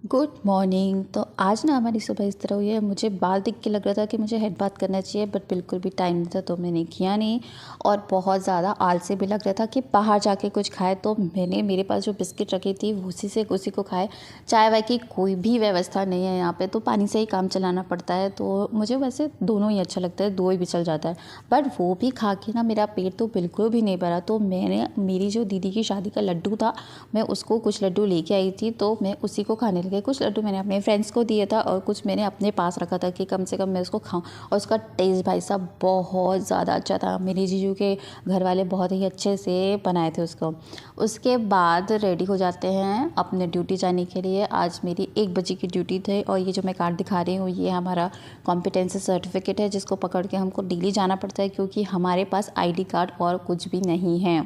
Good morning. तो आज ना हमारी सुबह इस तरह हुई है, मुझे बाल देख के लग रहा था कि मुझे हेड बाथ करना चाहिए, बट बिल्कुल भी टाइम नहीं था तो मैंने किया नहीं। और बहुत ज़्यादा आलसी भी लग रहा था कि बाहर जाके कुछ खाए, तो मैंने मेरे पास जो बिस्किट रखी थी उसी को खाए। चाय वाय की कोई भी व्यवस्था नहीं है यहाँ पे, तो पानी से ही काम चलाना पड़ता है। तो मुझे वैसे दोनों ही अच्छा लगता है, दो ही भी चल जाता है, बट वो भी खा के ना मेरा पेट तो बिल्कुल भी नहीं भरा। तो मैंने मेरी जो दीदी की शादी का लड्डू था, मैं उसको कुछ लड्डू लेके आई थी, तो मैं उसी को खाने लगी। कुछ लड्डू मैंने अपने फ्रेंड्स को दिया था और कुछ मैंने अपने पास रखा था कि कम से कम मैं उसको खाऊं। और उसका टेस्ट भाई साहब बहुत ज़्यादा अच्छा था। मेरे जीजू के घर वाले बहुत ही अच्छे से बनाए थे उसको। उसके बाद रेडी हो जाते हैं अपने ड्यूटी जाने के लिए। आज मेरी 1 बजे की ड्यूटी थी और ये जो मैं कार्ड दिखा रही हूँ ये हमारा कॉम्पिटेंसी सर्टिफिकेट है, जिसको पकड़ के हमको डेली जाना पड़ता है क्योंकि हमारे पास आईडी कार्ड और कुछ भी नहीं है।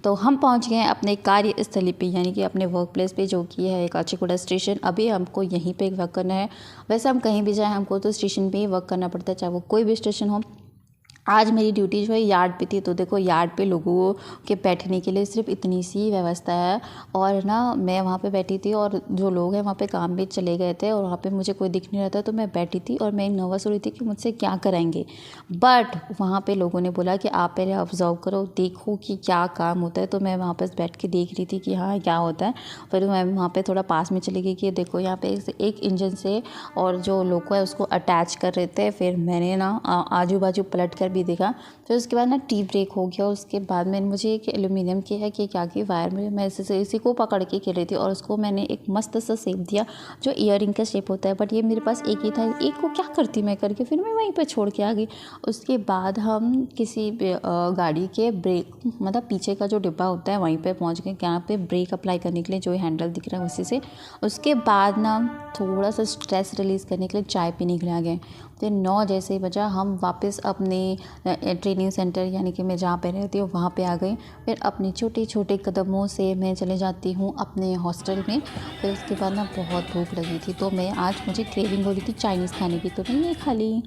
तो हम पहुंच गए हैं अपने कार्यस्थली पे, यानी कि अपने वर्क प्लेस पे, जो कि है काचीगुड़ा स्टेशन। अभी हमको यहीं पे वर्क करना है। वैसे हम कहीं भी जाएं हमको तो स्टेशन पे ही वर्क करना पड़ता है, चाहे वो कोई भी स्टेशन हो। आज मेरी ड्यूटी जो है यार्ड पे थी, तो देखो यार्ड पे लोगों के बैठने के लिए सिर्फ इतनी सी व्यवस्था है। और ना मैं वहाँ पे बैठी थी और जो लोग हैं वहाँ पे काम भी चले गए थे और वहाँ पे मुझे कोई दिख नहीं रहा था, तो मैं बैठी थी और मैं नर्वस हो रही थी कि मुझसे क्या कराएंगे। बट वहाँ पे लोगों ने बोला कि आप पहले ऑब्जर्व करो, देखो कि क्या काम होता है। तो मैं वहाँ पर बैठ के देख रही थी कि हाँ क्या होता है। फिर मैं वहाँ पे थोड़ा पास में चली गई कि देखो यहाँ पे एक इंजन से और जो लोको है उसको अटैच कर रहे थे। फिर मैंने ना आजू बाजू पलट कर भी देखा। फिर उसके बाद ना टी ब्रेक हो गया। उसके बाद मैंने मुझे एक एल्यूमिनियम की है कि क्या की वायर में मैं इसी को पकड़ के खेल रही थी और उसको मैंने एक मस्त सा शेप दिया जो ईयरिंग का शेप होता है। बट ये मेरे पास एक ही था, एक को क्या करती मैं करके, फिर मैं वहीं पर छोड़ के आ गई। उसके बाद हम किसी गाड़ी के ब्रेक मतलब पीछे का जो डिब्बा होता है वहीं पे पहुंच गए, यहाँ पे ब्रेक अप्लाई करने के लिए जो हैंडल दिख रहा है उसी से। उसके बाद ना थोड़ा सा स्ट्रेस रिलीज़ करने के लिए चाय पीने के लिए आ गए। तो 9 जैसे ही बजा हम वापस अपने ट्रेनिंग सेंटर, यानी कि मैं जहाँ पे रहती हूँ वहाँ पे आ गई। फिर अपने छोटे छोटे कदमों से मैं चले जाती हूँ अपने हॉस्टल में। फिर उसके बाद ना बहुत भूख लगी थी, तो मैं आज मुझे क्रेविंग हो रही थी चाइनीज़ खाने की, तो मैं ये खा ली।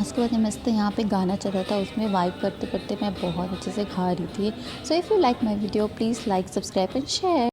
उसके बाद मस्त यहाँ पे गाना चल रहा था, उसमें वाइब करते करते मैं बहुत अच्छे से खा रही थी। So if you like my video please like, subscribe and share.